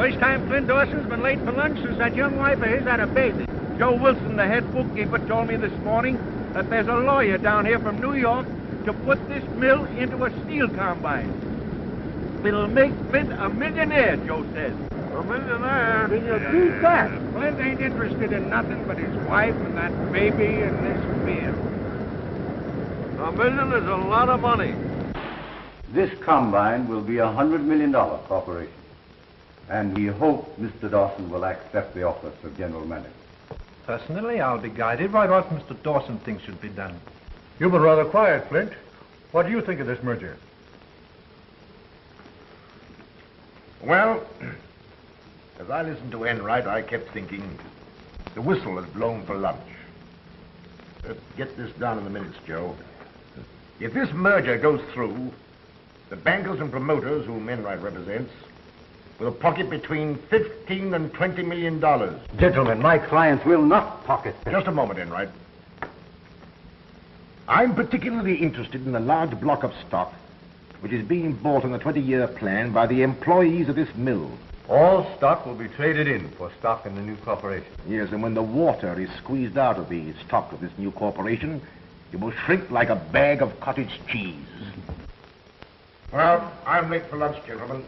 First time Flint Dawson's been late for lunch since that young wife of his had a baby. Joe Wilson, the head bookkeeper, told me this morning that there's a lawyer down here from New York to put this mill into a steel combine. It'll make Flint a millionaire, Joe says. A millionaire? Can you beat that? Flint ain't interested in nothing but his wife and that baby and this mill. $1 million is a lot of money. This combine will be $100 million corporation. And we hope Mr. Dawson will accept the office of general manager. Personally, I'll be guided by what Mr. Dawson thinks should be done. You've been rather quiet, Flint. What do you think of this merger? Well, as I listened to Enright, I kept thinking the whistle has blown for lunch. Let's get this down in the minutes, Joe. If this merger goes through, the bankers and promoters whom Enright represents will pocket between $15 and $20 million. Gentlemen, my clients will not pocket them. Just a moment, Enright. I'm particularly interested in the large block of stock which is being bought on a 20-year plan by the employees of this mill. All stock will be traded in for stock in the new corporation. Yes, and when the water is squeezed out of the stock of this new corporation, it will shrink like a bag of cottage cheese. Well, I'm late for lunch, gentlemen.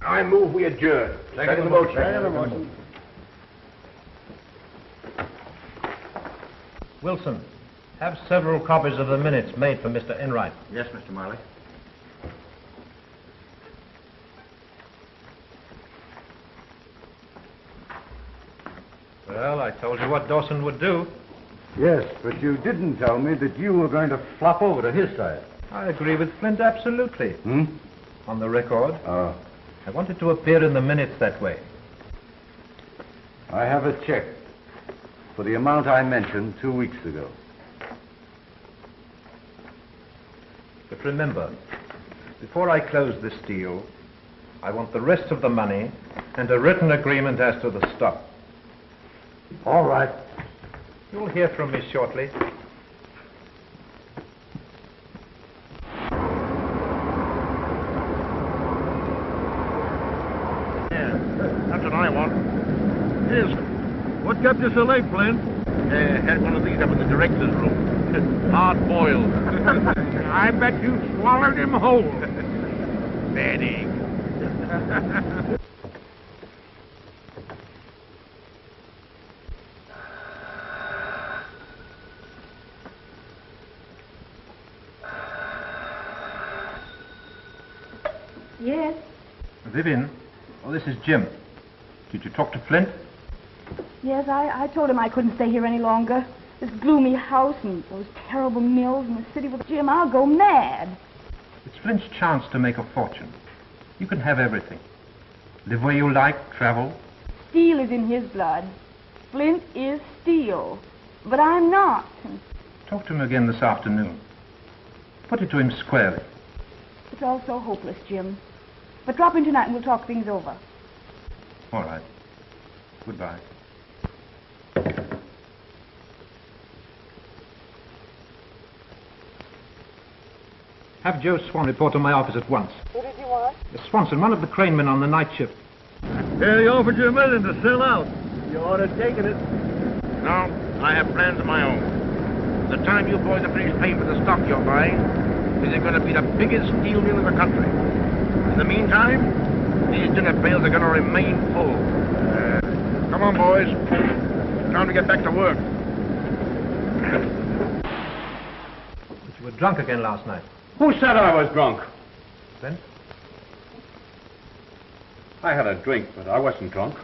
I move we adjourn. Second the motion. Second the motion. Wilson, have several copies of the minutes made for Mr. Enright. Yes, Mr. Marley. Well, I told you what Dawson would do. Yes, but you didn't tell me that you were going to flop over to his side. I agree with Flint absolutely. On the record. Oh. I wanted to appear in the minutes that way. I have a check for the amount I mentioned 2 weeks ago. But remember, before I close this deal, I want the rest of the money and a written agreement as to the stock. All right. You'll hear from me shortly. That's what I want. Yes. What kept you so late, Flint? Had one of these up in the director's room. Hard boiled. I bet you swallowed him whole. Bad egg. Yes. Vivian, oh, this is Jim. Did you talk to Flint? Yes, I told him I couldn't stay here any longer. This gloomy house and those terrible mills and the city with Jim, I'll go mad. It's Flint's chance to make a fortune. You can have everything. Live where you like, travel. Steel is in his blood. Flint is steel. But I'm not. Talk to him again this afternoon. Put it to him squarely. It's all so hopeless, Jim. But drop in tonight and we'll talk things over. All right. Goodbye. Have Joe Swan report to my office at once. Who did you want? Swanson, one of the cranemen on the night shift. Yeah, he offered you $1 million to sell out. You ought to have taken it. No, I have plans of my own. The time you boys are finished paying for the stock you're buying, is it going to be the biggest steel mill in the country. In the meantime, these dinner pails are going to remain full. Come on, boys. Time to get back to work. But you were drunk again last night. Who said I was drunk? Flint? I had a drink, but I wasn't drunk.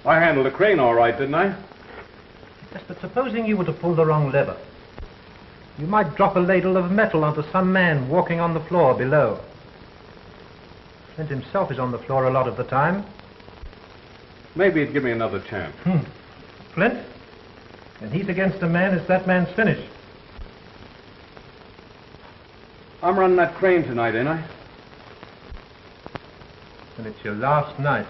I handled the crane all right, didn't I? Yes, but supposing you were to pull the wrong lever. You might drop a ladle of metal onto some man walking on the floor below. Flint himself is on the floor a lot of the time. Maybe he'd give me another chance. Flint? When he's against a man, it's that man's finish. I'm running that crane tonight, ain't I? And it's your last night.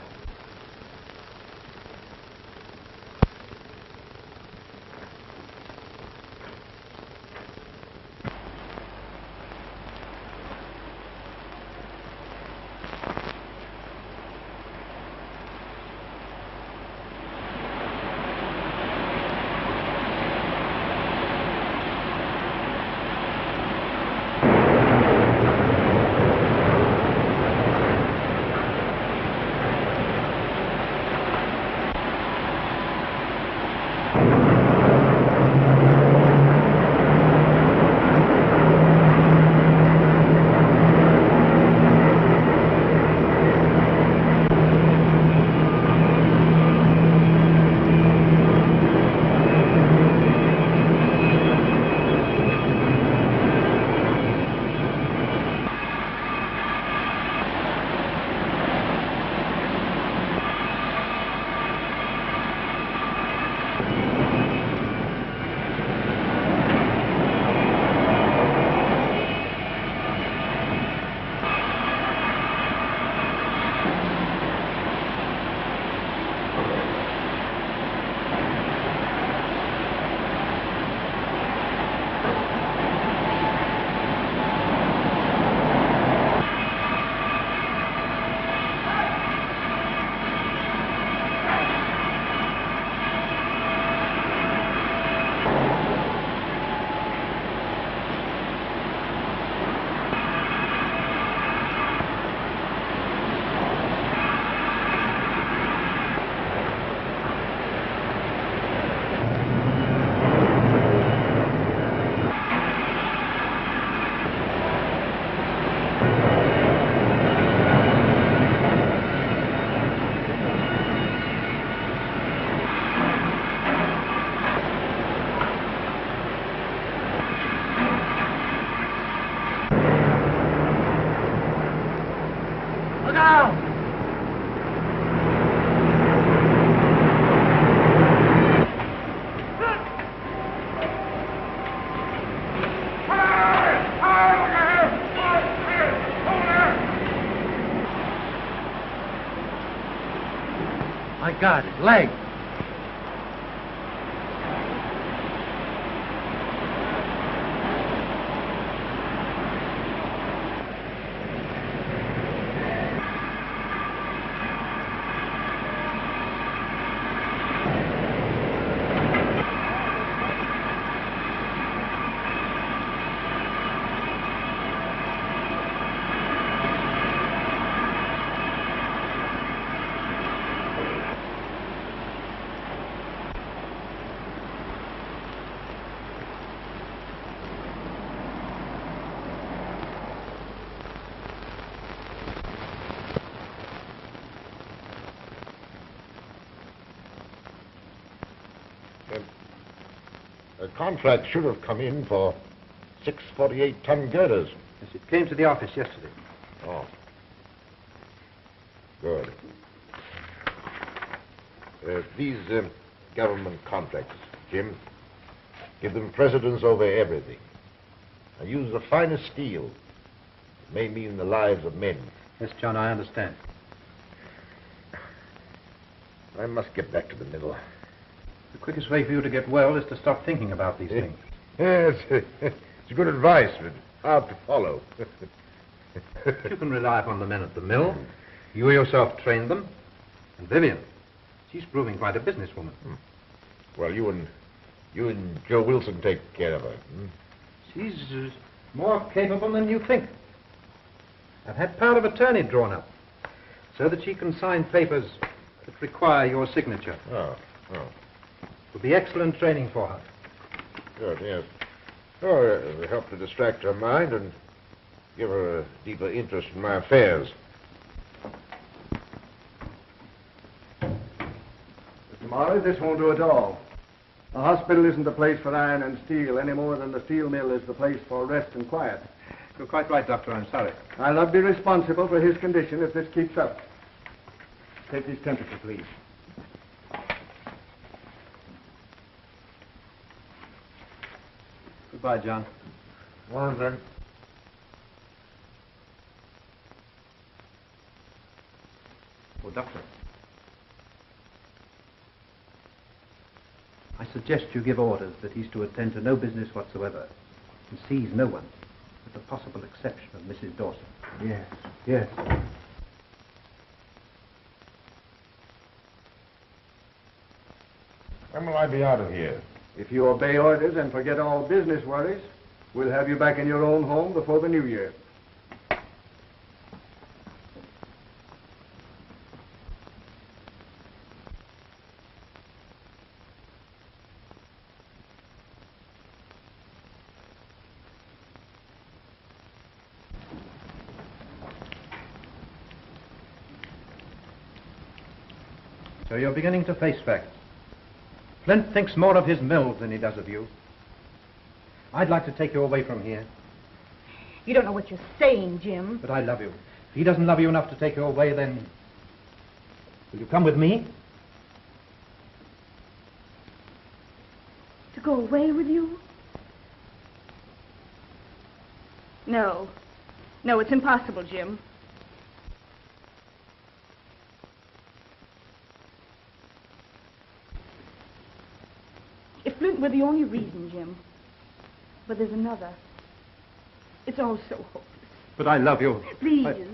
down! My God, his leg. The contract should have come in for 6 48-ton girders. Yes, it came to the office yesterday. Oh. Good. These government contracts, Jim, give them precedence over everything. I use the finest steel. It may mean the lives of men. Yes, John, I understand. I must get back to the mill. The quickest way for you to get well is to stop thinking about these things. Yes, it's good advice, but hard to follow. You can rely upon the men at the mill. You yourself trained them. And Vivian, she's proving quite a businesswoman. Well, you and Joe Wilson take care of her. She's more capable than you think. I've had power of attorney drawn up so that she can sign papers that require your signature. Oh. It will be excellent training for her. Good, yes. Oh, it'll help to distract her mind and give her a deeper interest in my affairs. Mr. Marley, this won't do at all. The hospital isn't the place for iron and steel any more than the steel mill is the place for rest and quiet. You're quite right, Doctor. I'm sorry. I'll not be responsible for his condition if this keeps up. Take his temperature, please. Goodbye, John. Morning, then. Oh, Doctor. I suggest you give orders that he's to attend to no business whatsoever and sees no one, with the possible exception of Mrs. Dawson. Yes. When will I be out of here? If you obey orders and forget all business worries, we'll have you back in your own home before the new year. So you're beginning to face facts. Flint thinks more of his mills than he does of you. I'd like to take you away from here. You don't know what you're saying, Jim. But I love you. If he doesn't love you enough to take you away, then... will you come with me? To go away with you? No. No, it's impossible, Jim. If Flint were the only reason, Jim. But there's another. It's all so hopeless. But I love you. Please.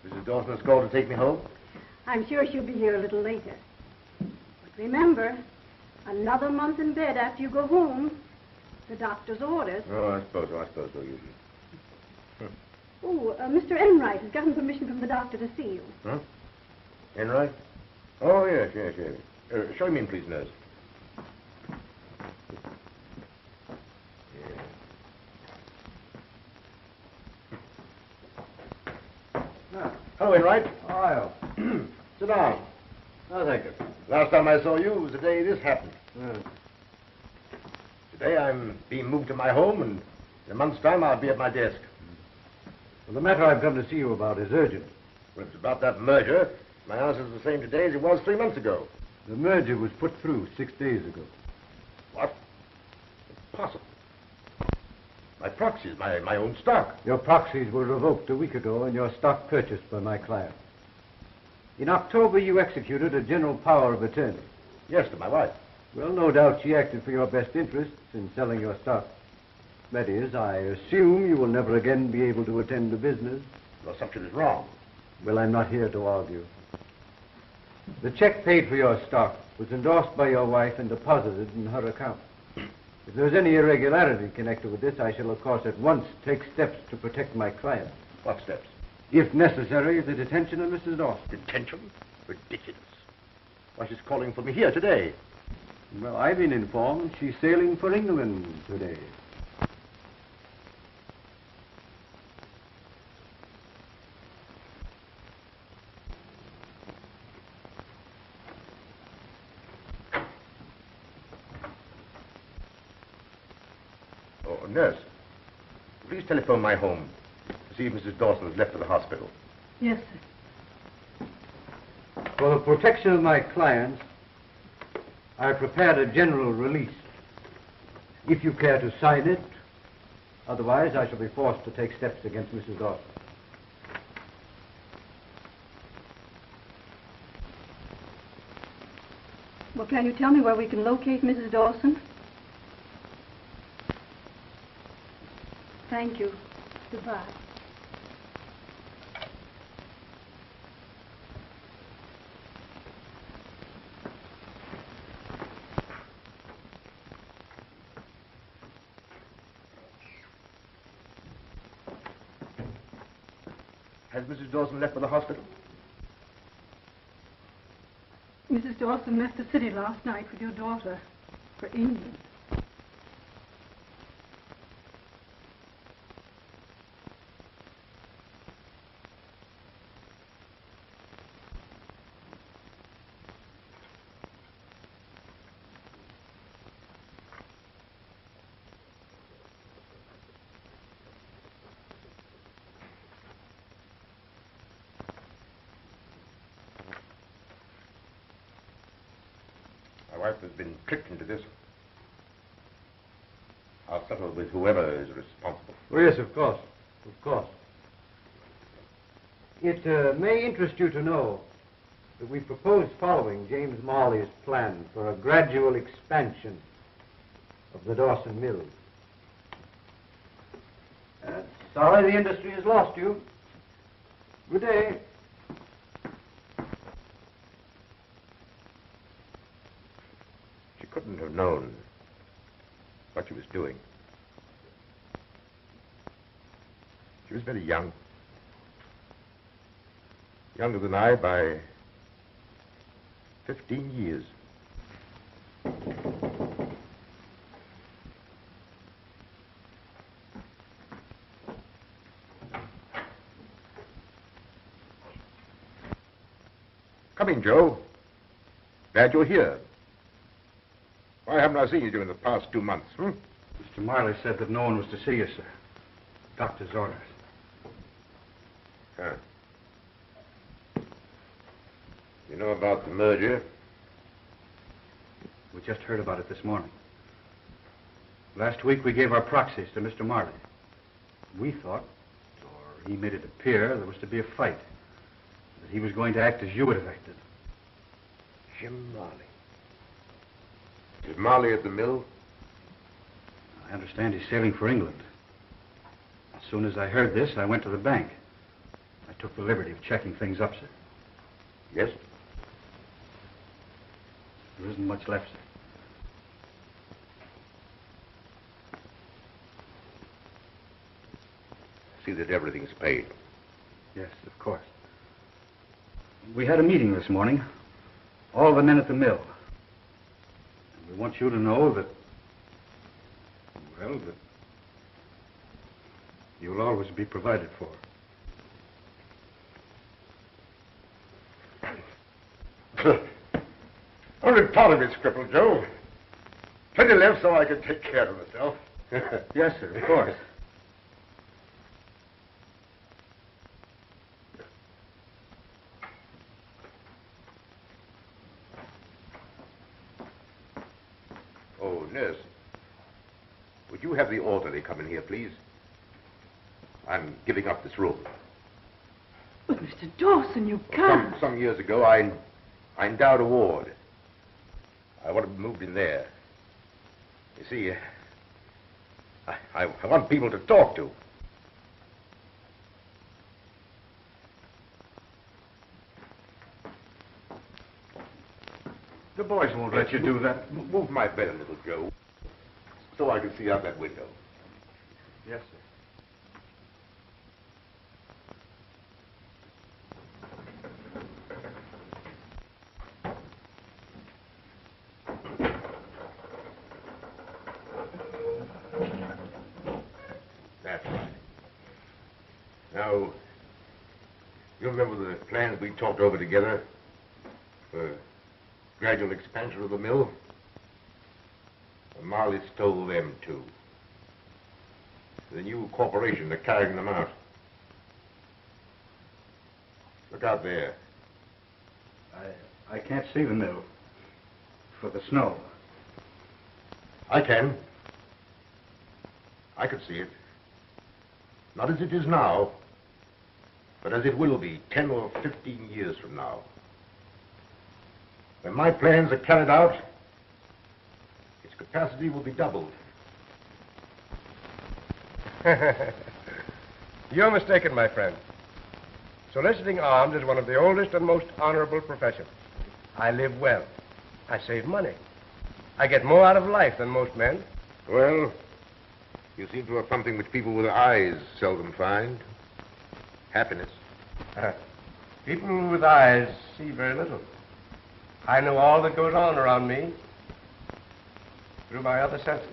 Mrs. Dawson has called to take me home? I'm sure she'll be here a little later. But remember, another month in bed after you go home. The doctor's orders. Oh, I suppose so. Oh, Mr. Enright has gotten permission from the doctor to see you. Huh? Enright? Oh, yes. Show him in, please, nurse. on. Oh, thank you. Last time I saw you was the day this happened. Yeah. Today I'm being moved to my home, and in a month's time I'll be at my desk. Well, the matter I've come to see you about is urgent. When it's about that merger, my answer's the same today as it was 3 months ago. The merger was put through 6 days ago. What? Impossible. My proxies, my own stock. Your proxies were revoked a week ago and your stock purchased by my client. In October, you executed a general power of attorney. Yes, to my wife. Well, no doubt she acted for your best interests in selling your stock. That is, I assume you will never again be able to attend to business. The assumption is wrong. Well, I'm not here to argue. The check paid for your stock was endorsed by your wife and deposited in her account. If there's any irregularity connected with this, I shall, of course, at once take steps to protect my client. What steps? If necessary, the detention of Mrs. Dawson. Detention? Ridiculous. Why, she's calling for me here today. Well, I've been informed she's sailing for England today. Oh, nurse, please telephone my home to see if Mrs. Dawson has left for the hospital. Yes, sir. For the protection of my clients, I have prepared a general release. If you care to sign it, otherwise I shall be forced to take steps against Mrs. Dawson. Well, can you tell me where we can locate Mrs. Dawson? Thank you. Goodbye. Has Mrs. Dawson left for the hospital? Mrs. Dawson left the city last night with your daughter for England. My wife has been tricked into this. I'll settle with whoever is responsible. Oh, yes, of course. Of course. It may interest you to know that we propose following James Marley's plan for a gradual expansion of the Dawson Mills. Sorry the industry has lost you. Good day. She couldn't have known what she was doing. She was very young. Younger than I by 15 years. Come in, Joe. Glad you're here. Why haven't I seen you during the past 2 months, Mr. Marley said that no one was to see you, sir. Doctor's orders. Huh. You know about the merger? We just heard about it this morning. Last week we gave our proxies to Mr. Marley. We thought, or he made it appear, there was to be a fight. That he was going to act as you would have acted. Jim Marley. Is Marley at the mill? I understand he's sailing for England. As soon as I heard this, I went to the bank. I took the liberty of checking things up, sir. Yes? There isn't much left, sir. See that everything's paid. Yes, of course. We had a meeting this morning. All the men at the mill. And we want you to know that, well, that you'll always be provided for. Only part of it's crippled, Joe. Plenty left so I can take care of myself. Yes, sir, of course. Oh, nurse. Would you have the orderly come in here, please? I'm giving up this room. But, Mr. Dawson, you can't. Some years ago, I endowed a ward. I want to be moved in there. You see, I want people to talk to. The boys won't let you do that. Move my bed a little, Joe, so I can see out that window. Yes, sir. That's right. Now, you remember the plans we talked over together for gradual expansion of the mill? And Marley stole them, too. The new corporation are carrying them out. Look out there. I can't see the mill for the snow. I can. I could see it. Not as it is now, but as it will be 10 or 15 years from now. When my plans are carried out, its capacity will be doubled. You're mistaken, my friend. Soliciting arms is one of the oldest and most honorable professions. I live well. I save money. I get more out of life than most men. Well, you seem to have something which people with eyes seldom find. Happiness. People with eyes see very little. I know all that goes on around me through my other senses.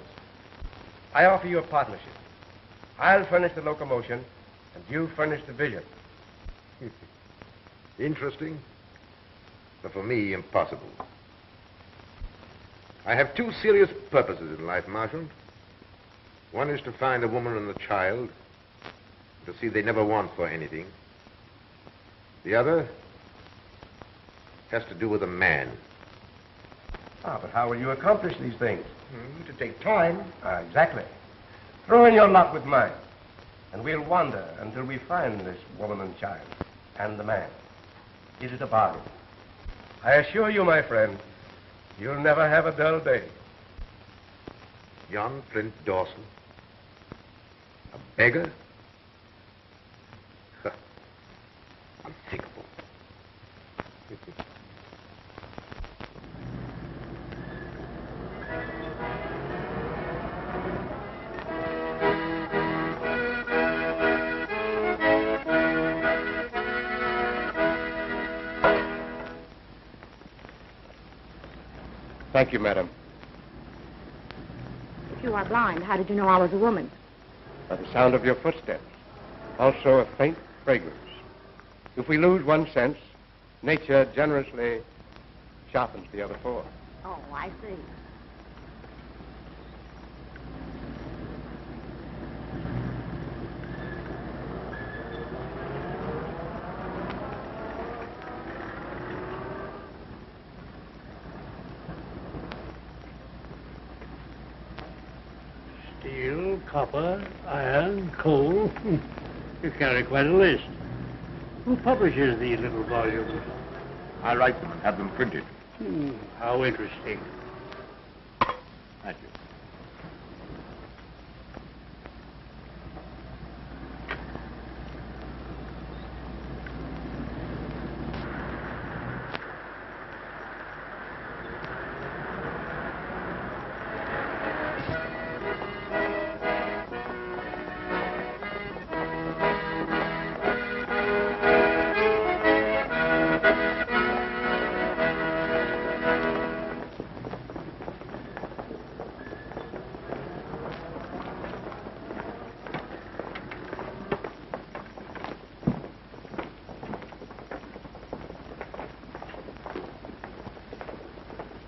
I offer you a partnership. I'll furnish the locomotion, and you furnish the vision. Interesting, but for me, impossible. I have two serious purposes in life, Marchant. One is to find a woman and a child, to see they never want for anything. The other has to do with a man. Ah, but how will you accomplish these things? To take time. Exactly. Throw in your lot with mine, and we'll wander until we find this woman and child, and the man. Is it a bargain? I assure you, my friend, you'll never have a dull day. Young Flint Dawson. A beggar? Unthinkable. Thank you, madam. If you are blind, how did you know I was a woman? By the sound of your footsteps. Also a faint fragrance. If we lose one sense, nature generously sharpens the other four. Oh, I see. Steel, copper, iron, coal. You carry quite a list. Who publishes these little volumes? I write them and have them printed. How interesting. Thank you.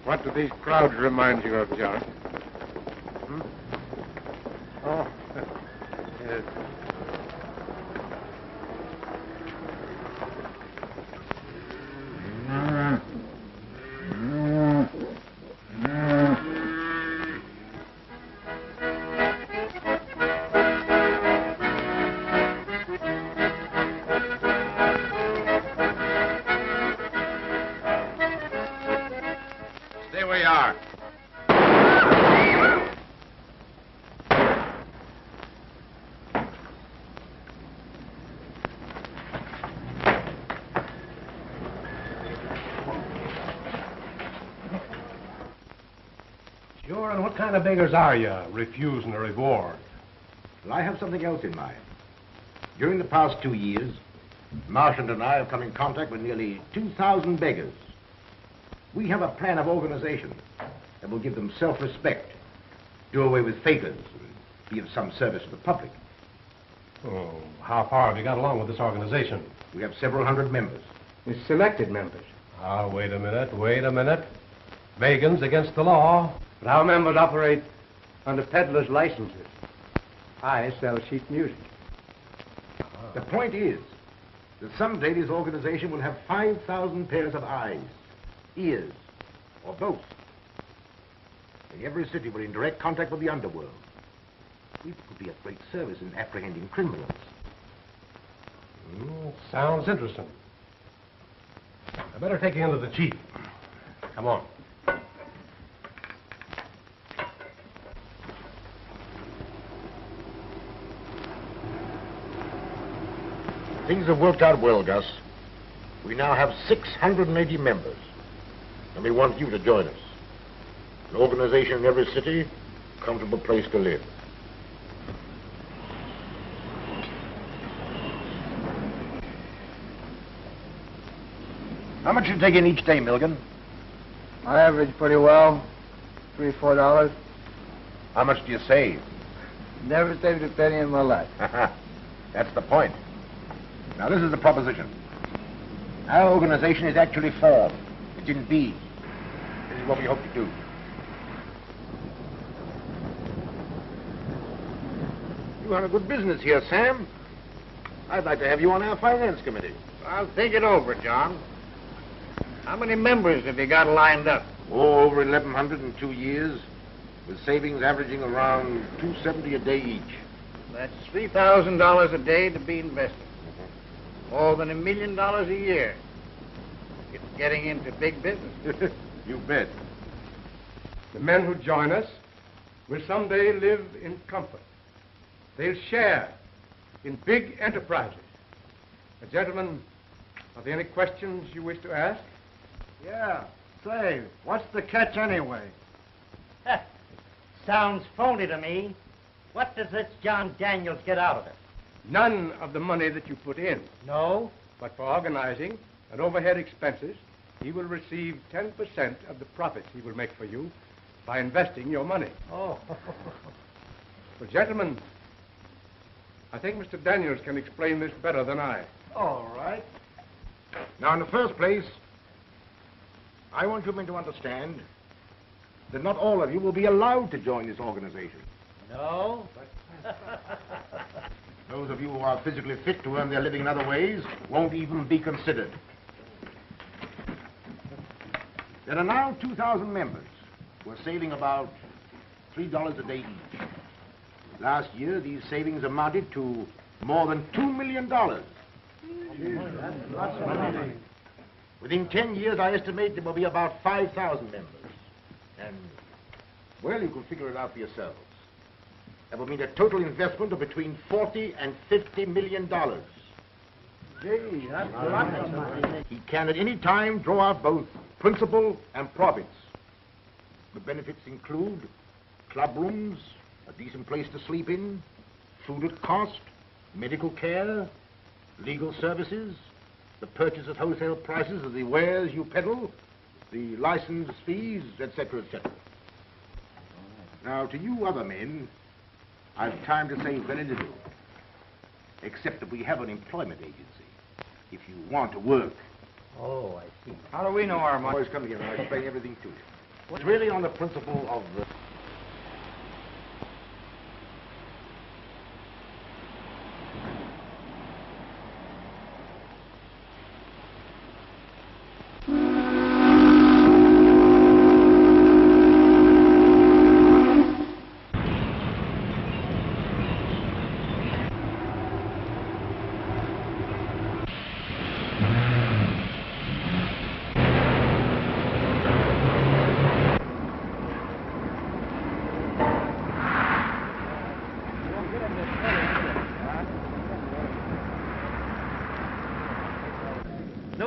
What do these crowds remind you of, John? Hmm? Oh, yes. Stay where you are. Sure, and what kind of beggars are you, refusing a reward? Well, I have something else in mind. During the past 2 years, Marchant and I have come in contact with nearly 2,000 beggars. We have a plan of organization that will give them self-respect, do away with fakers, and be of some service to the public. Oh, how far have you got along with this organization? We have several hundred members. The selected members. Ah, wait a minute. Vegans against the law. But our members operate under peddlers' licenses. I sell sheet music. The point is that someday this organization will have 5,000 pairs of eyes, ears, or both. In every city, we're in direct contact with the underworld. We could be of great service in apprehending criminals. Sounds interesting. I better take you into the chief. Come on. Things have worked out well, Gus. We now have 680 members, and we want you to join us. An organization in every city, a comfortable place to live. How much you take in each day, Milligan? I average pretty well, $3 or $4. How much do you save? Never saved a penny in my life. That's the point. Now, this is the proposition. Our organization is actually formed. It's in being. This is what we hope to do. You run a good business here, Sam. I'd like to have you on our finance committee. I'll think it over, John. How many members have you got lined up? Oh, over 1,100 in 2 years, with savings averaging around $270 a day each. That's $3,000 a day to be invested. More than $1 million a year. It's getting into big business. You bet. The men who join us will someday live in comfort. They'll share in big enterprises. Gentlemen, are there any questions you wish to ask? Yeah. Say, what's the catch anyway? Sounds phony to me. What does this John Daniels get out of it? None of the money that you put in. No? But for organizing and overhead expenses, he will receive 10% of the profits he will make for you by investing your money. Oh. Well, gentlemen, I think Mr. Daniels can explain this better than I. All right. Now, in the first place, I want you men to understand that not all of you will be allowed to join this organization. No? Those of you who are physically fit to earn their living in other ways won't even be considered. There are now 2,000 members who are saving about $3 a day each. Last year, these savings amounted to more than $2 million. Within 10 years, I estimate there will be about 5,000 members. And, well, you can figure it out for yourselves. That would mean a total investment of between $40 and $50 million. Gee, that's a lot of money. He can at any time draw out both principal and profits. The benefits include club rooms, a decent place to sleep in, food at cost, medical care, legal services, the purchase at wholesale prices of the wares you peddle, the license fees, etc., etc. Now, to you other men, I've time to say very little, except that we have an employment agency, if you want to work. Oh, I see. How do we know our money? Boys, come here and I'll explain everything to you. It's really on the principle of the...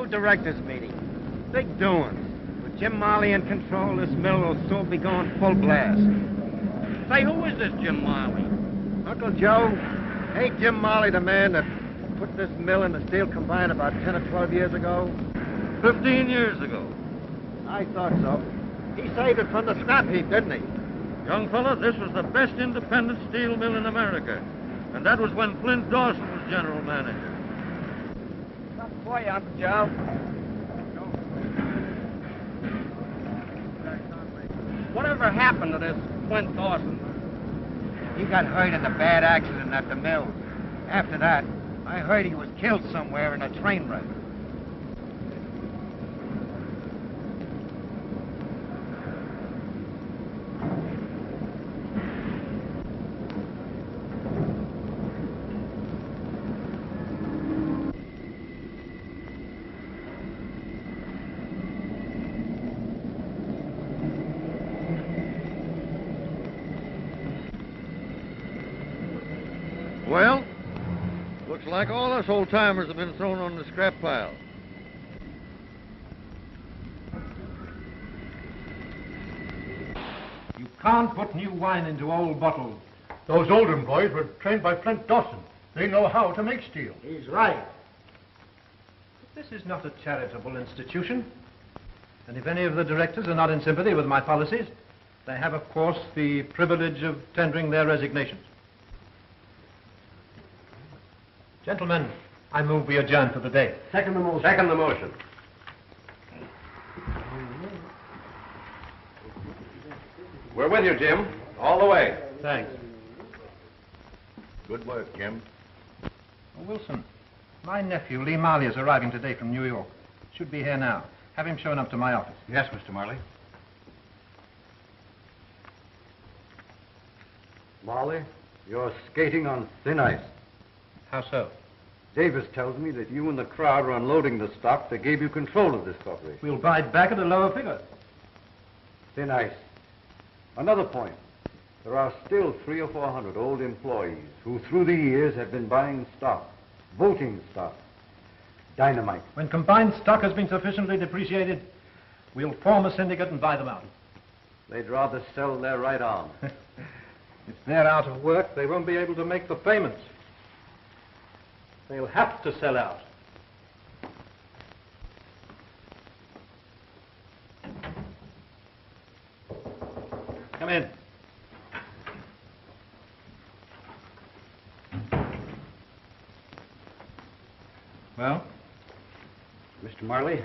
Directors meeting. Big doings. With Jim Marley in control, this mill will soon be going full blast. Say, who is this Jim Marley? Uncle Joe, ain't Jim Marley the man that put this mill in the steel combine about 10 or 12 years ago? 15 years ago. I thought so. He saved it from the scrap heap, didn't he? Young fella, this was the best independent steel mill in America. And that was when Flint Dawson was general manager. For you, Uncle Joe. Whatever happened to this Flint Dawson? He got hurt in a bad accident at the mill. After that, I heard he was killed somewhere in a train wreck. Well, looks like all us old-timers have been thrown on the scrap pile. You can't put new wine into old bottles. Those Oldham boys were trained by Flint Dawson. They know how to make steel. He's right. This is not a charitable institution. And if any of the directors are not in sympathy with my policies, they have, of course, the privilege of tendering their resignations. Gentlemen, I move we adjourn for the day. Second the motion. Second the motion. We're with you, Jim. All the way. Thanks. Good work, Jim. Oh, Wilson, my nephew, Lee Marley, is arriving today from New York. Should be here now. Have him shown up to my office. Yes, Mr. Marley. Marley, you're skating on thin ice. How so? Davis tells me that you and the crowd are unloading the stock that gave you control of this corporation. We'll buy it back at a lower figure. Thin ice. Another point. There are still 300 or 400 old employees who, through the years, have been buying stock, voting stock, dynamite. When combined stock has been sufficiently depreciated, we'll form a syndicate and buy them out. They'd rather sell their right arm. If they're out of work, they won't be able to make the payments. They'll have to sell out. Come in. Well? Mr. Marley,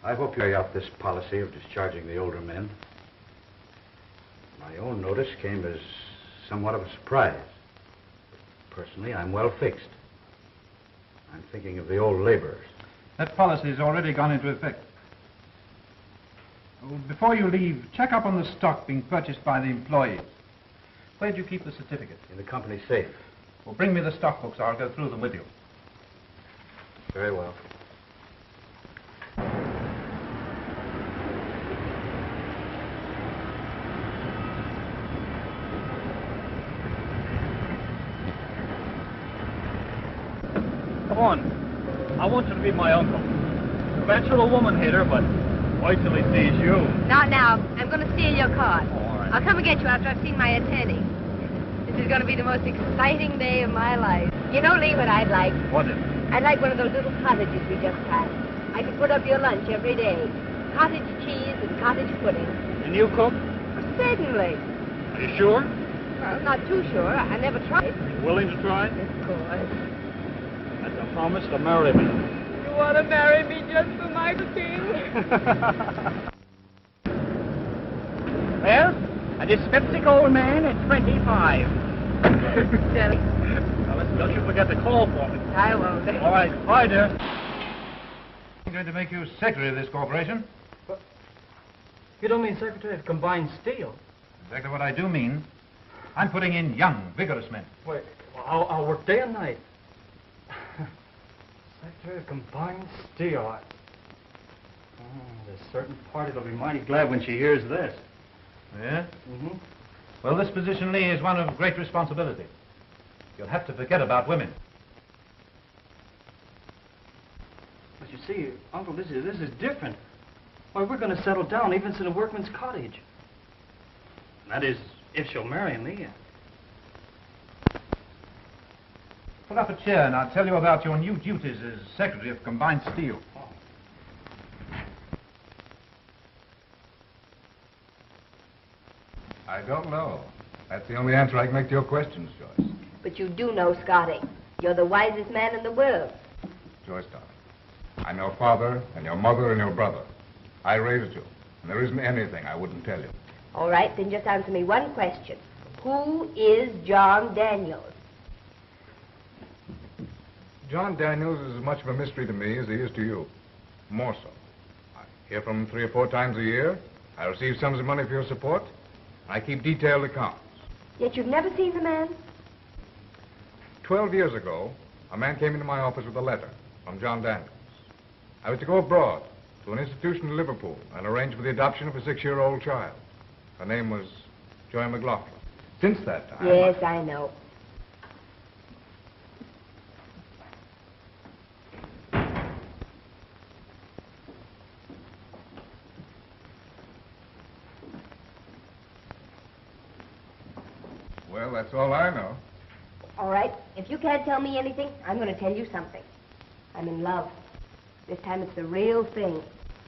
I hope you carry out this policy of discharging the older men. My own notice came as somewhat of a surprise. Personally, I'm well fixed. I'm thinking of the old laborers. That policy has already gone into effect. Well, before you leave, check up on the stock being purchased by the employees. Where did you keep the certificate? In the company safe. Well, bring me the stock books. I'll go through them with you. Very well. Come on. I want you to be my uncle. Eventual woman hater, but wait till he sees you. Not now. I'm going to steal your car. All right. I'll come and get you after I've seen my attorney. This is going to be the most exciting day of my life. You know, Lee, what I'd like? What is it? I'd like one of those little cottages we just had. I could put up your lunch every day. Cottage cheese and cottage pudding. And you cook? Certainly. Are you sure? Well, not too sure. I never tried. You willing to try? Of course. That's a promise to marry me. You want to marry me just for Michael King? Well, a dyspeptic old man at 25. Well, don't you forget to call for me. I won't. All right. Bye, dear. I'm going to make you secretary of this corporation. You don't mean secretary of combined steel? Exactly what I do mean. I'm putting in young, vigorous men. Wait, I'll work day and night. Secretary of combined steel. There's a certain party that'll be mighty glad when she hears this. Yeah? Mm-hmm. Well, this position, Lee, is one of great responsibility. You'll have to forget about women. But you see, Uncle, this is different. Why, we're going to settle down even in a workman's cottage. That is, if she'll marry me. Pull up a chair and I'll tell you about your new duties as secretary of combined steel. I don't know. That's the only answer I can make to your questions, Joyce. But you do know, Scotty. You're the wisest man in the world. Joyce, darling, I know Father and your mother and your brother. I raised you, and there isn't anything I wouldn't tell you. All right, then just answer me one question. Who is John Daniels? John Daniels is as much of a mystery to me as he is to you. More so. I hear from him 3 or 4 times a year. I receive sums of money for your support. I keep detailed accounts. Yet you've never seen the man? 12 years ago, a man came into my office with a letter from John Daniels. I was to go abroad to an institution in Liverpool and arrange for the adoption of a 6-year-old child. Her name was Joy McLaughlin. Since that time... Yes, I know. Well, that's all I know. All right, if you can't tell me anything, I'm going to tell you something. I'm in love. This time it's the real thing.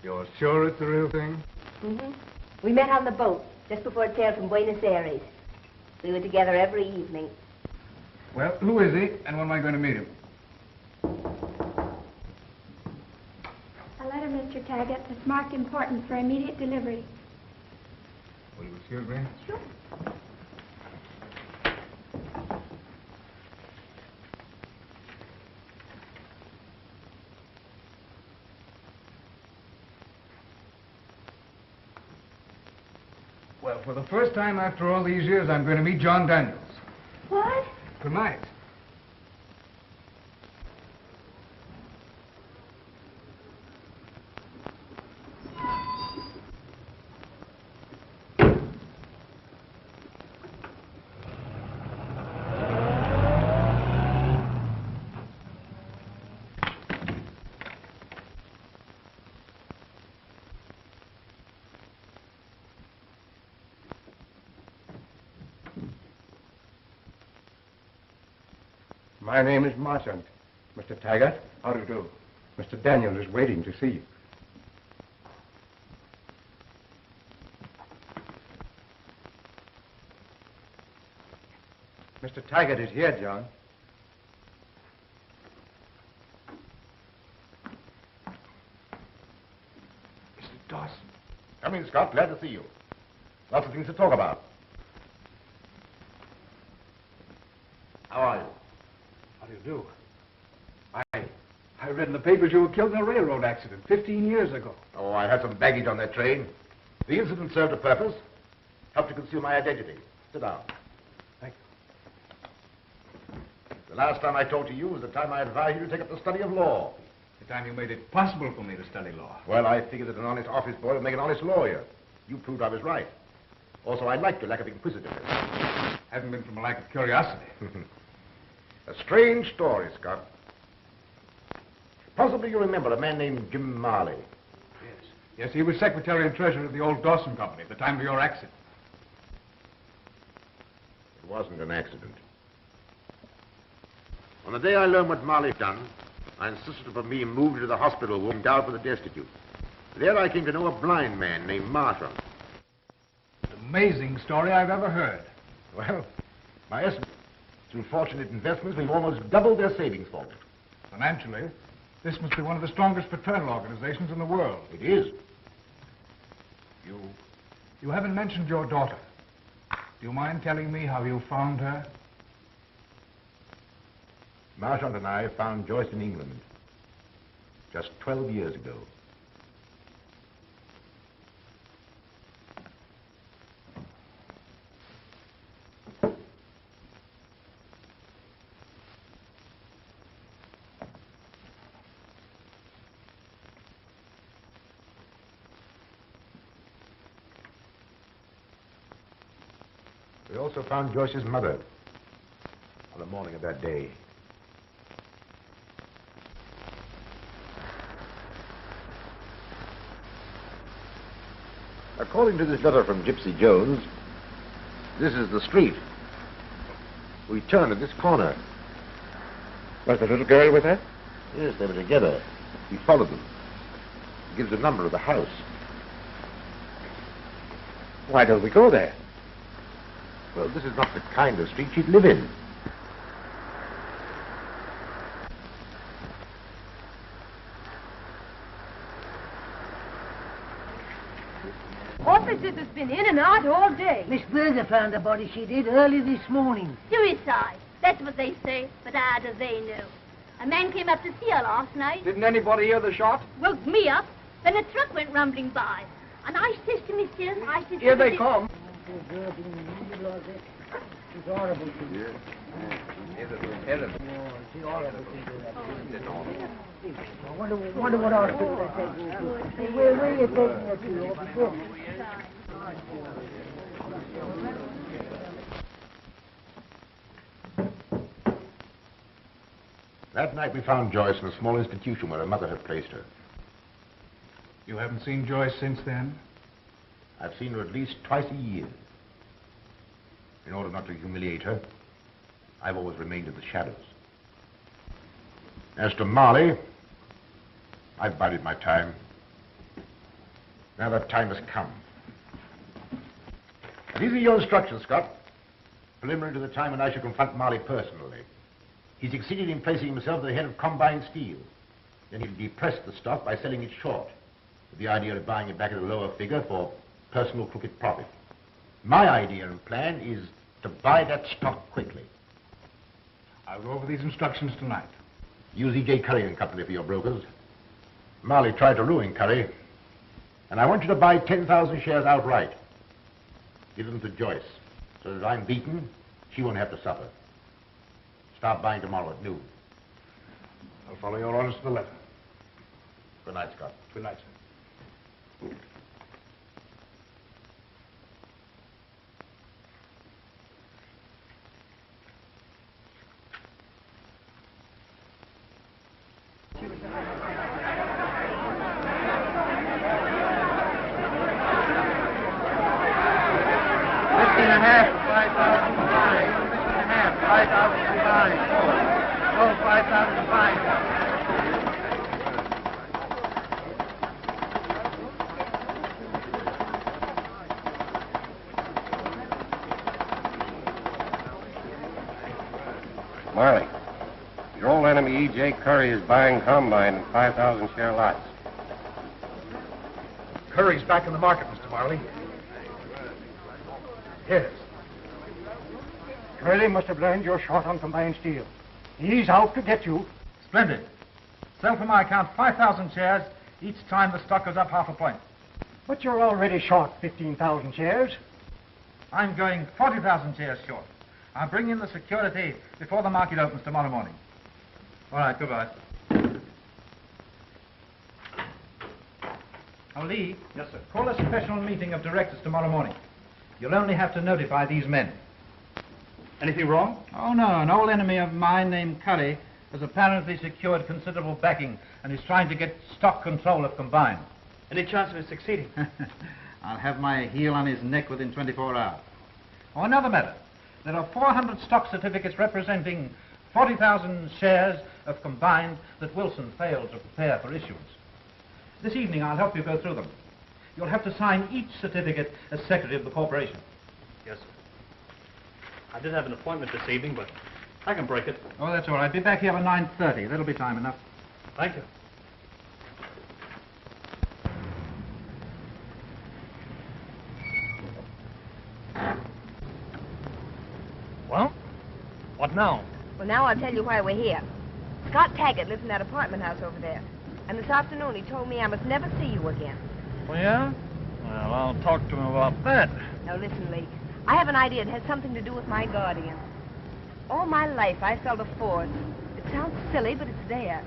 You're sure it's the real thing? Mm-hmm. We met on the boat just before it sailed from Buenos Aires. We were together every evening. Well, who is he, and when am I going to meet him? A letter, Mr. Taggart, that's marked important for immediate delivery. Will you excuse me? Sure. Well, for the first time after all these years, I'm going to meet John Daniels. What? Tonight. My name is Marchant. Mr. Taggart, how do you do? Mr. Daniel is waiting to see you. Mr. Taggart is here, John. Mr. Dawson. Come in, Scott. Glad to see you. Lots of things to talk about. How are you? How do you do? I read in the papers you were killed in a railroad accident 15 years ago. Oh, I had some baggage on that train. The incident served a purpose. Helped to conceal my identity. Sit down. Thank you. The last time I talked to you was the time I advised you to take up the study of law. The time you made it possible for me to study law. Well, I figured that an honest office boy would make an honest lawyer. You proved I was right. Also, I liked your lack of inquisitiveness. Hasn't been from a lack of curiosity. A strange story, Scott. Possibly you remember a man named Jim Marley. Yes, he was secretary and treasurer of the old Dawson company at the time of your accident. It wasn't an accident. On the day I learned what Marley had done, I insisted upon being moved to the hospital ward down for the Destitute. There I came to know a blind man named Marchant. Amazing story I've ever heard. Well, my estimate, through fortunate investments, we've almost doubled their savings for me. Financially, this must be one of the strongest fraternal organizations in the world. It is. You haven't mentioned your daughter. Do you mind telling me how you found her? Marchant and I found Joyce in England just 12 years ago. We also found Joyce's mother on the morning of that day. According to this letter from Gypsy Jones, this is the street. We turned at this corner. Was the little girl with her? Yes, they were together. We followed them. It gives the number of the house. Why don't we go there? Well, this is not the kind of street she'd live in. Officers has been in and out all day. Miss Berger found the body, she did, early this morning. Suicide. That's what they say, but how do they know? A man came up to see her last night. Didn't anybody hear the shot? Woke me up. Then a truck went rumbling by. And I says to myself, Here they come. It's horrible to you. I wonder what hospital they take you to. Where are you taking her to? That night we found Joyce in a small institution where her mother had placed her. You haven't seen Joyce since then? I've seen her at least twice a year. In order not to humiliate her, I've always remained in the shadows. As to Marley, I've bided my time. Now that time has come. And these are your instructions, Scott. Preliminary to the time when I shall confront Marley personally. He succeeded in placing himself at the head of combined steel. Then he'll depress the stock by selling it short, with the idea of buying it back at a lower figure for personal crooked profit. My idea and plan is to buy that stock quickly. I'll go over these instructions tonight. Use E.J. Curry and Company for your brokers. Marley tried to ruin Curry, and I want you to buy 10,000 shares outright. Give them to Joyce, so that if I'm beaten, she won't have to suffer. Start buying tomorrow at noon. I'll follow your orders to the letter. Good night, Scott. Good night, sir. Marley, your old enemy E.J. Curry is buying combine in 5,000 share lots. Curry's back in the market, Mr. Marley. Yes. Curly must have learned you're short on combined steel. He's out to get you. Splendid. Sell for my account 5,000 shares each time the stock goes up half a point. But you're already short 15,000 shares. I'm going 40,000 shares short. I'll bring in the security before the market opens tomorrow morning. All right, goodbye. Oh, Lee. Yes, sir. Call a special meeting of directors tomorrow morning. You'll only have to notify these men. Anything wrong? Oh, no. An old enemy of mine named Curry has apparently secured considerable backing and is trying to get stock control of Combined. Any chance of it succeeding? I'll have my heel on his neck within 24 hours. Oh, another matter. There are 400 stock certificates representing 40,000 shares of Combined that Wilson failed to prepare for issuance. This evening I'll help you go through them. You'll have to sign each certificate as secretary of the corporation. Yes, sir. I did have an appointment this evening, but I can break it. Oh, that's all right. Be back here at 9:30. That'll be time enough. Thank you. What now? Well, now I'll tell you why we're here. Scott Taggart lives in that apartment house over there. And this afternoon he told me I must never see you again. Oh, yeah? Well, I'll talk to him about that. Now, listen, Lee. I have an idea it has something to do with my guardian. All my life I felt a force. It sounds silly, but it's there.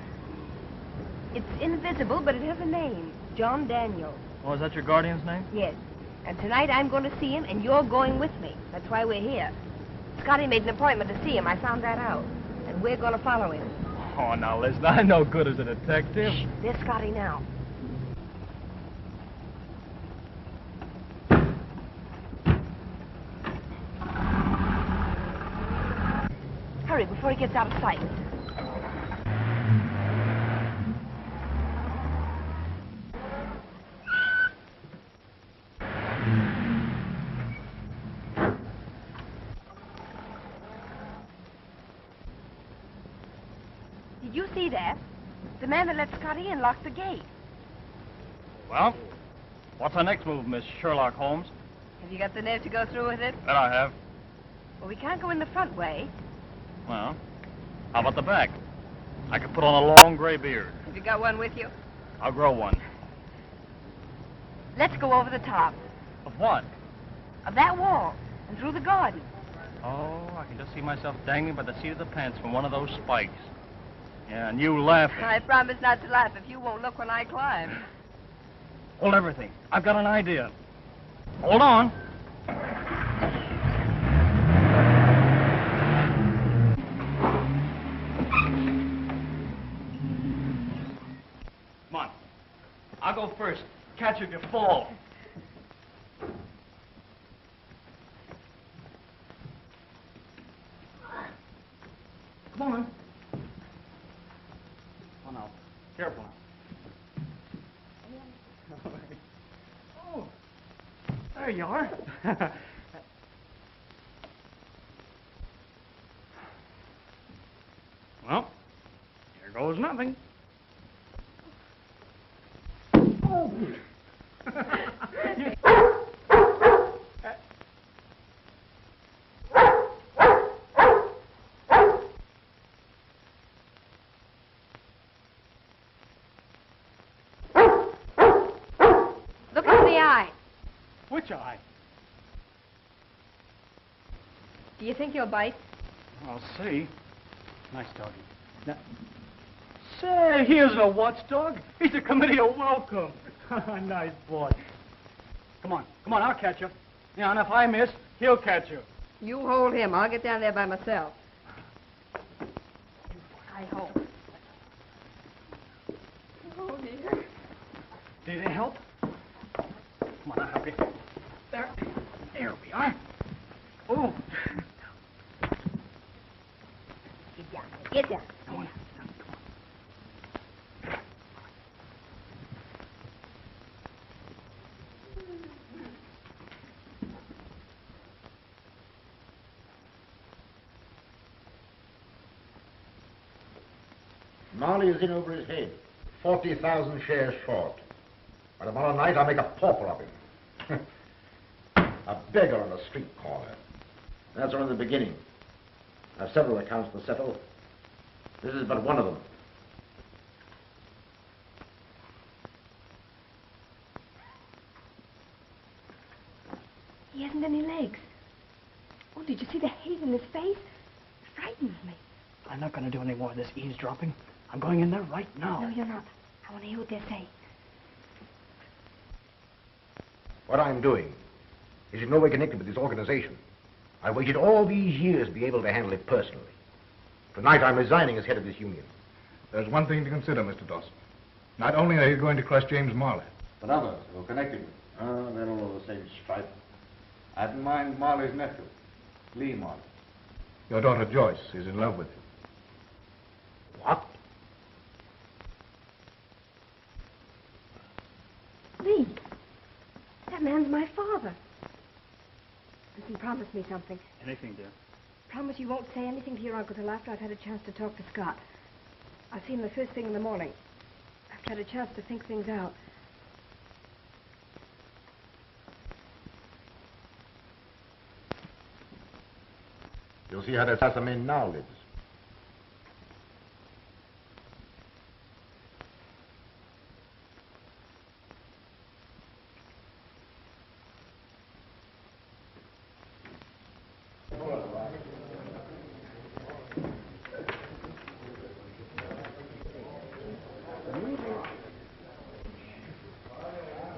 It's invisible, but it has a name. John Daniel. Oh, is that your guardian's name? Yes. And tonight I'm going to see him, and you're going with me. That's why we're here. Scotty made an appointment to see him. I found that out. And we're going to follow him. Oh, now, listen, I'm no good as a detective. Shh, there's Scotty now. Hurry before he gets out of sight. Did you see that? The man that let Scotty in locked the gate. Well, what's our next move, Miss Sherlock Holmes? Have you got the nerve to go through with it? That I have. Well, we can't go in the front way. Well, how about the back? I could put on a long gray beard. Have you got one with you? I'll grow one. Let's go over the top. Of what? Of that wall. And through the garden. Oh, I can just see myself dangling by the seat of the pants from one of those spikes. Yeah, and you laughing. I promise not to laugh if you won't look when I climb. Hold everything. I've got an idea. Hold on. Come on. I'll go first. Catch you if you fall. Come on. Oh, now. Careful now. Oh, there you are. Well, here goes nothing. Oh. Look in the eye. Which eye? Do you think he'll bite? I'll see. Nice doggy. Now, say, he isn't a watchdog. He's a committee of welcome. Nice boy. Come on, I'll catch you. Yeah, and if I miss, he'll catch you. You hold him. I'll get down there by myself. I hope. Oh, dear. Did it help? Come on, I'll help you. There we are. Oh. Get down. Get down. Come on. Marley is in over his head. 40,000 shares short. By tomorrow night, I'll make a pauper of him. A beggar on a street corner. That's only the beginning. I have several accounts to settle. This is but one of them. He hasn't any legs. Oh, did you see the hate in his face? It frightens me. I'm not going to do any more of this eavesdropping. I'm going in there right now. No, you're not. I want to hear what they say. What I'm doing is in no way connected with this organization. I waited all these years to be able to handle it personally. Tonight I'm resigning as head of this union. There's one thing to consider, Mr. Dawson. Not only are you going to crush James Marley, But others who are connected with they're all of the same stripe. I have in mind Marley's nephew, Lee Marley. your daughter Joyce is in love with you. What? Lee, that man's my father. Listen, promise me something. Anything, dear. Promise you won't say anything to your uncle till after I've had a chance to talk to Scott. I'll see him the first thing in the morning. After I've had a chance to think things out. You'll see how that assassin now lives.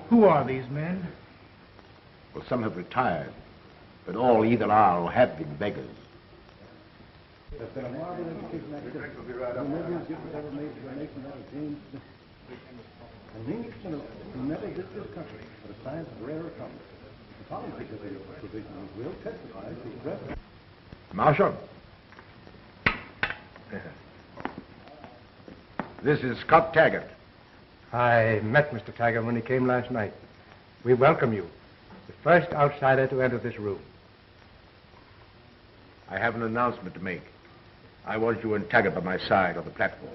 Who are these men? Well, some have retired, but all either are or have been beggars. There's been a marvelous education activity. The Negroes gift ever made to the nation out of Jameson. And the English who never did this country for the science of rare accomplishments. The politics of the provision will testify to the reference. Marchant. This is Scott Taggart. I met Mr. Taggart when he came last night. We welcome you. The first outsider to enter this room. I have an announcement to make. I want you and Taggart by my side on the platform.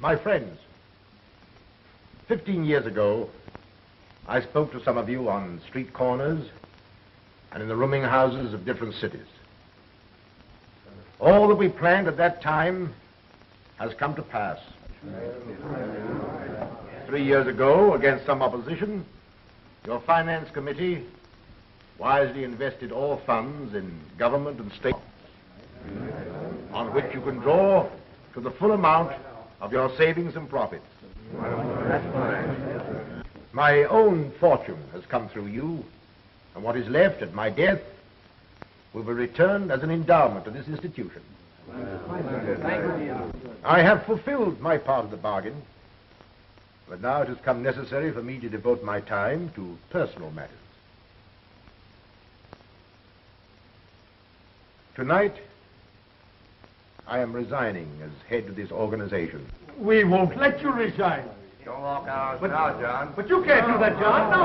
My friends, 15 years ago, I spoke to some of you on street corners and in the rooming houses of different cities. All that we planned at that time has come to pass. 3 years ago, against some opposition, your finance committee wisely invested all funds in government and state on which you can draw to the full amount of your savings and profits. My own fortune has come through you, and what is left at my death will be returned as an endowment to this institution. I have fulfilled my part of the bargain, but now it has come necessary for me to devote my time to personal matters. Tonight, I am resigning as head of this organization. We won't let you resign. Don't walk out now, John. But you can't do that, John. No.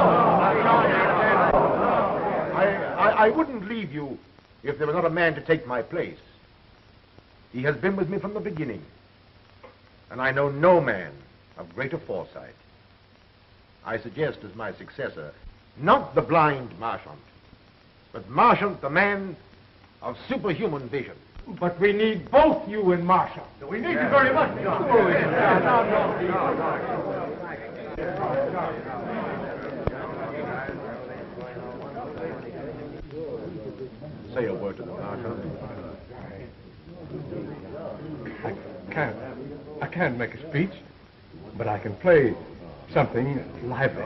I wouldn't leave you if there were not a man to take my place. He has been with me from the beginning, and I know no man of greater foresight. I suggest as my successor, not the blind Marchant, but Marchant, the man of superhuman vision. But we need both you and Marshall. We need you very much, John. Say a word to the Marshal. I can't make a speech, but I can play something lively.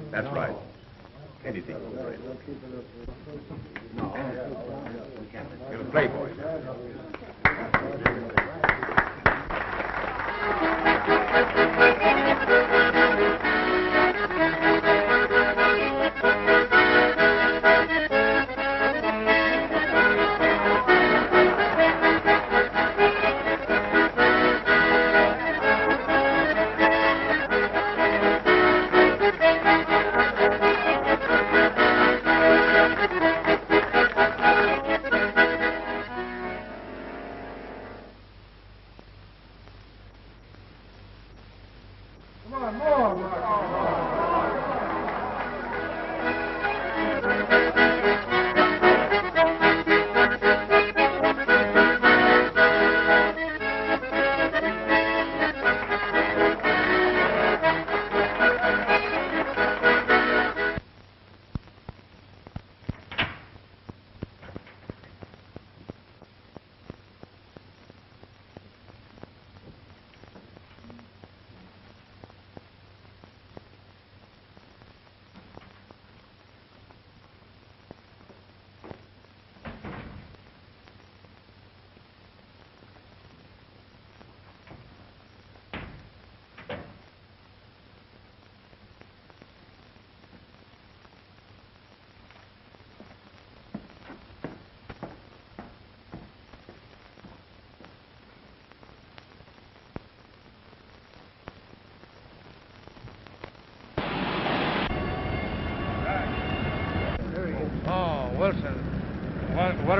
That's right. Anything, friend. You're a playboy.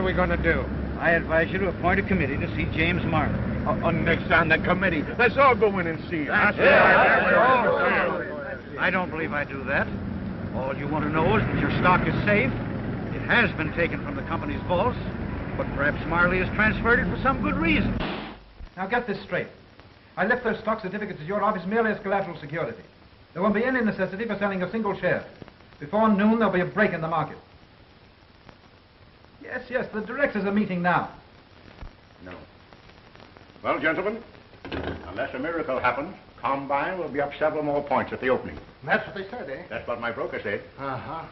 we going to do? I advise you to appoint a committee to see James Marley. Next on the committee. Let's all go in and see him. I don't believe I do that. All you want to know is that your stock is safe. It has been taken from the company's vaults, but perhaps Marley has transferred it for some good reason. Now get this straight. I left those stock certificates at your office merely as collateral security. There won't be any necessity for selling a single share. Before noon, there'll be a break in the market. Yes, the directors are meeting now. No. Well, gentlemen, unless a miracle happens, Combine will be up several more points at the opening. That's what they said, eh? That's what my broker said. Uh-huh.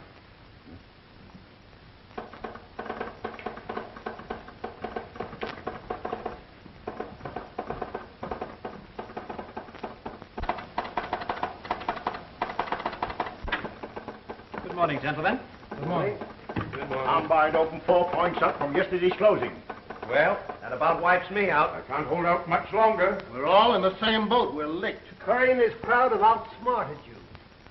Good morning, gentlemen. Good morning. Combine opened 4 points up from yesterday's closing. Well, that about wipes me out. I can't hold out much longer. We're all in the same boat. We're licked. Curry and his crowd have outsmarted you.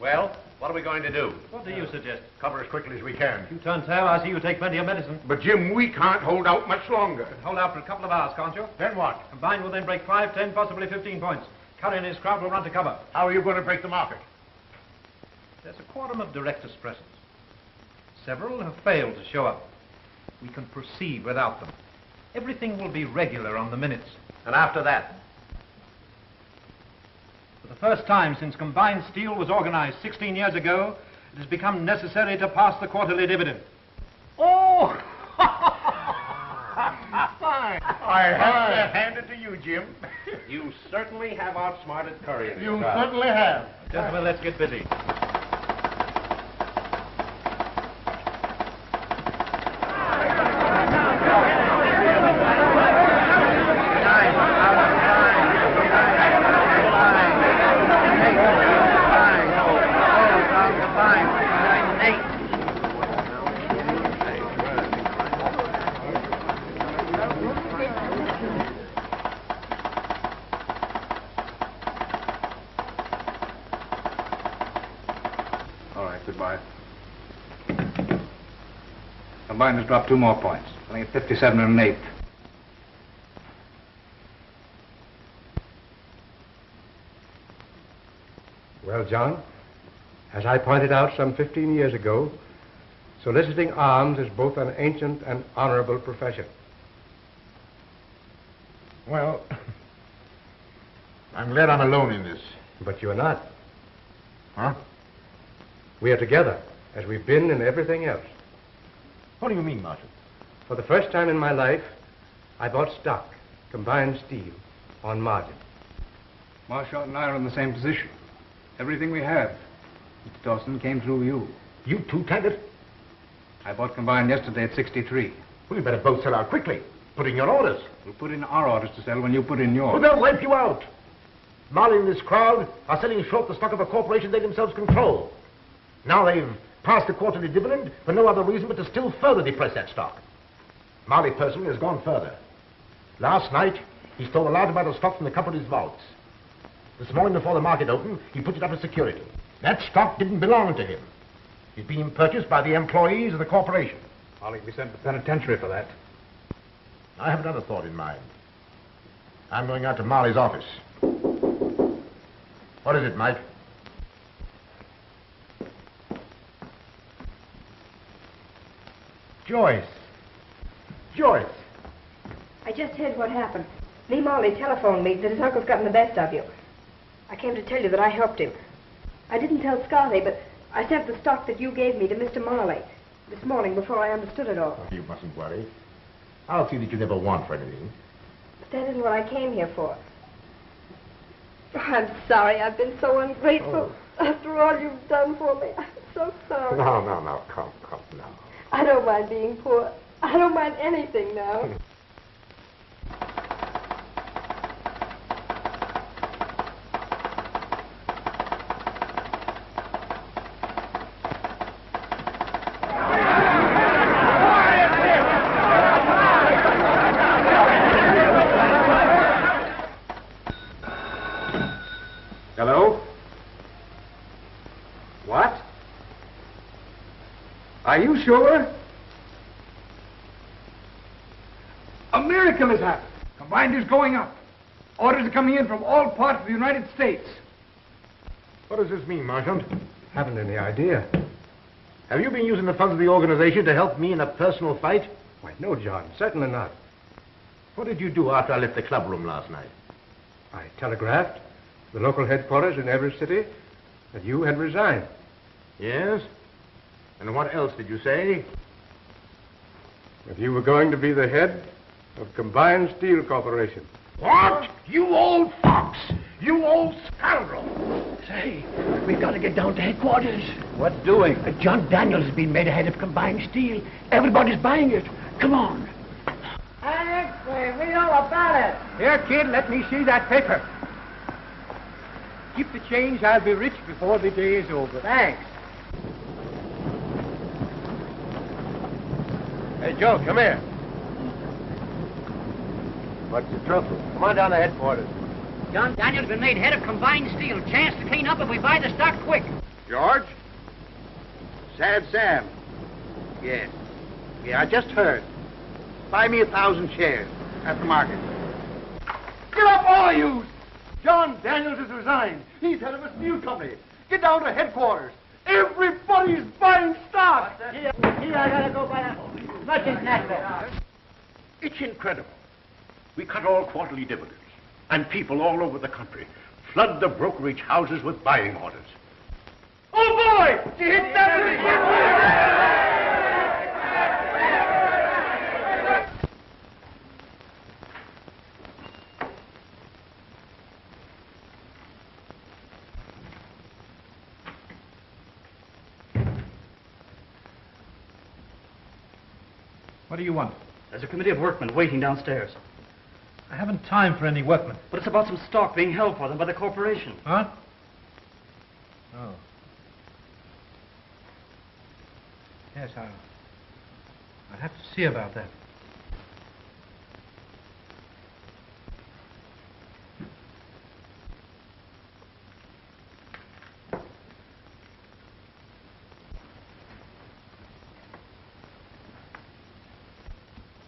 Well, what are we going to do? What do you suggest? Cover as quickly as we can. You turn tail, I see you take plenty of medicine. But, Jim, we can't hold out much longer. Hold out for a couple of hours, can't you? Then what? Combined will then break 5, 10, possibly 15 points. Curry and his crowd will run to cover. How are you going to break the market? There's a quorum of directors present. Several have failed to show up. We can proceed without them. Everything will be regular on the minutes. And after that? For the first time since Combined Steel was organized 16 years ago, it has become necessary to pass the quarterly dividend. Oh! Fine. I have to hand it to you, Jim. You certainly have outsmarted Curry and his You crowd. certainly have. Gentlemen, let's get busy. Combined has dropped 2 more points. I think it's 57 and an eighth. Well, John, as I pointed out some 15 years ago, soliciting arms is both an ancient and honorable profession. Well, I'm glad I'm alone in this. But you're not. Huh? We are together, as we've been in everything else. What do you mean, Marchant? For the first time in my life, I bought stock, Combined Steel, on margin. Marchant and I are in the same position. Everything we have, Mr. Dawson, came through you. You too, Taggart? I bought Combined yesterday at 63. Well, you better both sell out quickly. Put in your orders. We'll put in our orders to sell when you put in yours. Well, they'll wipe you out. Marley and this crowd are selling short the stock of a corporation they themselves control. Now they've passed the quarterly dividend for no other reason but to still further depress that stock. Marley personally has gone further. Last night, he stole a large amount of stock from the company's vaults. This morning before the market opened, he put it up as security. That stock didn't belong to him. It's being purchased by the employees of the corporation. Marley will be sent to the penitentiary for that. I have another thought in mind. I'm going out to Marley's office. What is it, Mike? Joyce. Joyce. I just heard what happened. Lee Marley telephoned me that his uncle's gotten the best of you. I came to tell you that I helped him. I didn't tell Scotty, but I sent the stock that you gave me to Mr. Marley this morning before I understood it all. You mustn't worry. I'll see that you never want for anything. But that isn't what I came here for. Oh, I'm sorry. I've been so ungrateful after all you've done for me. I'm so sorry. No. Come now. I don't mind being poor. I don't mind anything now. Hello? What? Are you sure? miracle has happened. Combined is going up. Orders are coming in from all parts of the United States. What does this mean, Marchant? Haven't any idea. Have you been using the funds of the organization to help me in a personal fight? Why, no, John. Certainly not. What did you do after I left the club room last night? I telegraphed the local headquarters in every city that you had resigned. Yes? And what else did you say? That you were going to be the head of Combined Steel Corporation. What? You old fox! You old scoundrel! Say, we've got to get down to headquarters. What doing? John Daniels has been made a head of Combined Steel. Everybody's buying it. Come on. Alex, we know about it. Here, kid, let me see that paper. Keep the change. I'll be rich before the day is over. Thanks. Hey, Joe, come here. What's the trouble? Come on down to headquarters. John Daniels been made head of Combined Steel. Chance to clean up if we buy the stock quick. George? Sad Sam. Yes. Yeah, I just heard. Buy me 1,000 shares at the market. Get up, all of you! John Daniels has resigned. He's head of a steel company. Get down to headquarters. Everybody's buying stock. Here, I gotta go buy as much as necessary. It's incredible. We cut all quarterly dividends, and people all over the country flood the brokerage houses with buying orders. Oh, boy! Did you hit that? What do you want? There's a committee of workmen waiting downstairs. I haven't time for any workmen. But it's about some stock being held for them by the corporation. Huh? Oh. Yes, I'll have to see about that.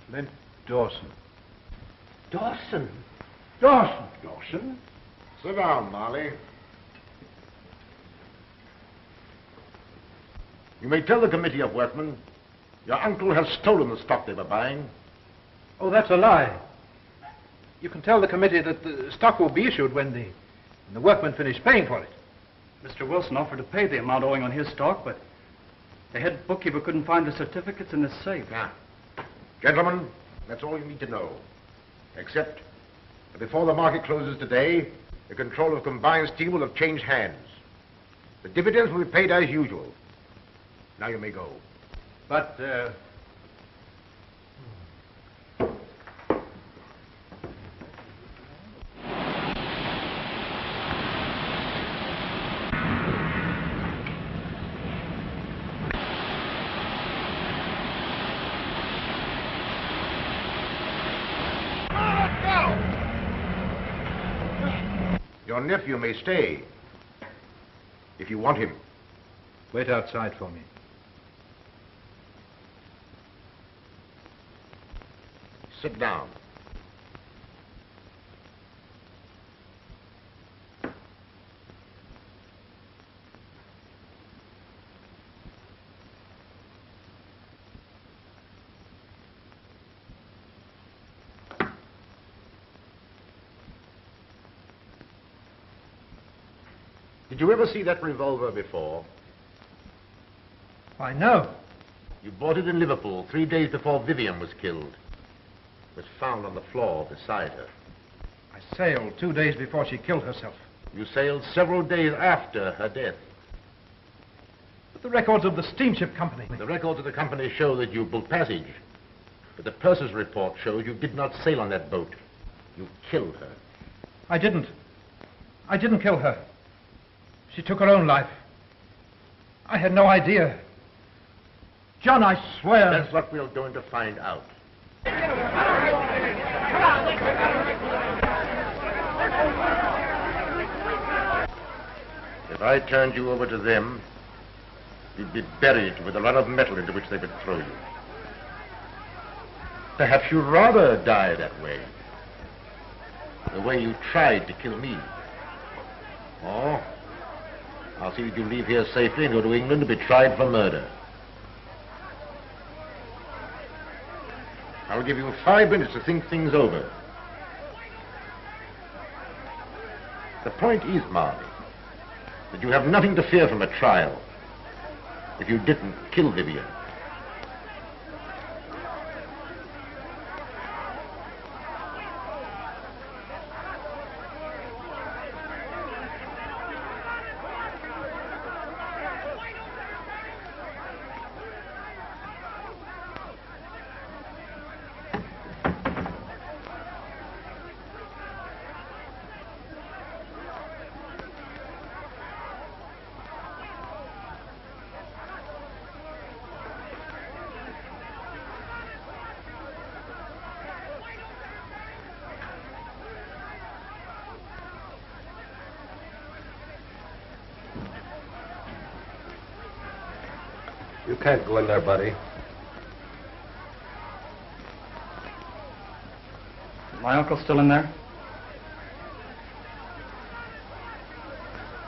Flint Dawson. Dawson? Dawson. Dawson? Sit down, Marley. You may tell the committee of workmen your uncle has stolen the stock they were buying. Oh, that's a lie. You can tell the committee that the stock will be issued when the workmen finish paying for it. Mr. Wilson offered to pay the amount owing on his stock, but the head bookkeeper couldn't find the certificates in his safe. Now, gentlemen, that's all you need to know. Except that before the market closes today, the control of Combined Steel will have changed hands. The dividends will be paid as usual. Now you may go. But, Your nephew may stay, if you want him. Wait outside for me. Sit down. Did you ever see that revolver before? I know. You bought it in Liverpool 3 days before Vivian was killed. It was found on the floor beside her. I sailed 2 days before she killed herself. You sailed several days after her death. But the records of the steamship company... The records of the company show that you booked passage. But the purser's report shows you did not sail on that boat. You killed her. I didn't. I didn't kill her. She took her own life. I had no idea. John, I swear... That's what we're going to find out. If I turned you over to them, you'd be buried with a lot of metal into which they would throw you. Perhaps you'd rather die that way. The way you tried to kill me. Oh, I'll see that you leave here safely and go to England to be tried for murder. I'll give you 5 minutes to think things over. The point is, Marley, that you have nothing to fear from a trial if you didn't kill Vivian. You can't go in there, buddy. Is my uncle still in there?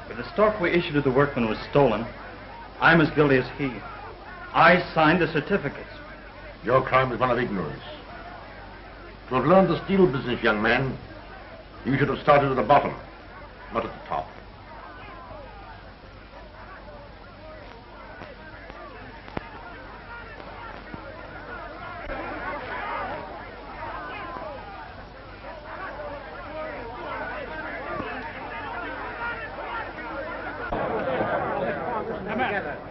If the stock we issued to the workman was stolen, I'm as guilty as he. I signed the certificates. Your crime is one of ignorance. To have learned the steel business, young man, you should have started at the bottom, not at the top.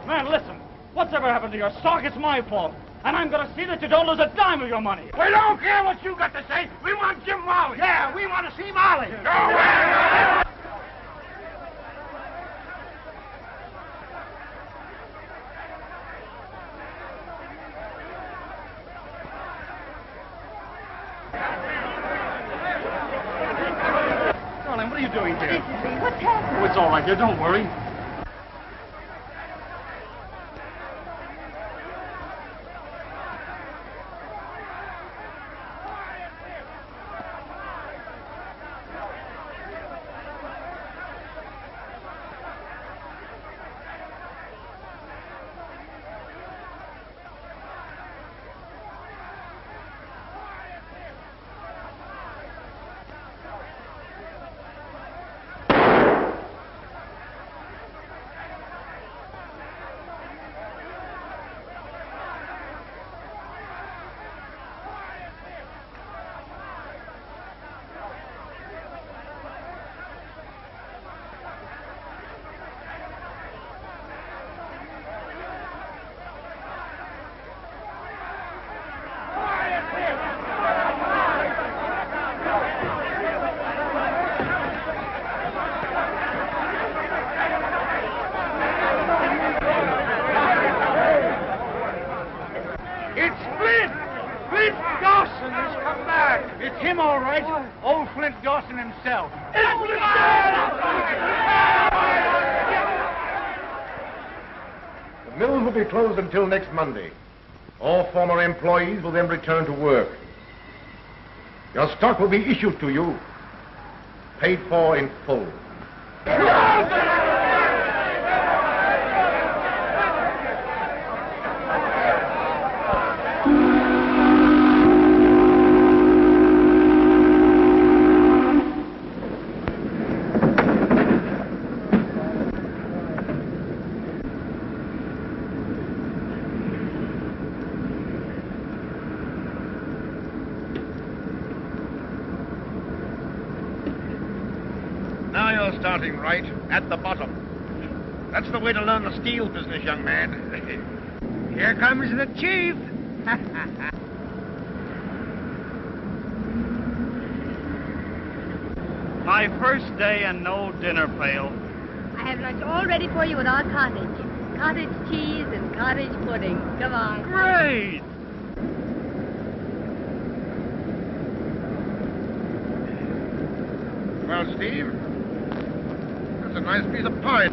Man, listen. Whatever happened to your stock, it's my fault. And I'm going to see that you don't lose a dime of your money. We don't care what you got to say. We want Jim Marley. Yeah, we want to see Marley. Go away! Darling, what are you doing here? What's happening? Oh, it's all right, dear. Don't worry. Dawson has come back. It's him, all right. Old Flint Dawson himself. The mills will be closed until next Monday. All former employees will then return to work. Your stock will be issued to you, paid for in full. Starting right at the bottom. That's the way to learn the steel business, young man. Here comes the chief. My first day and no dinner pail. I have lunch all ready for you at our cottage. Cottage cheese and cottage pudding. Come on. Great! Well, Steve, that's a nice piece of pie.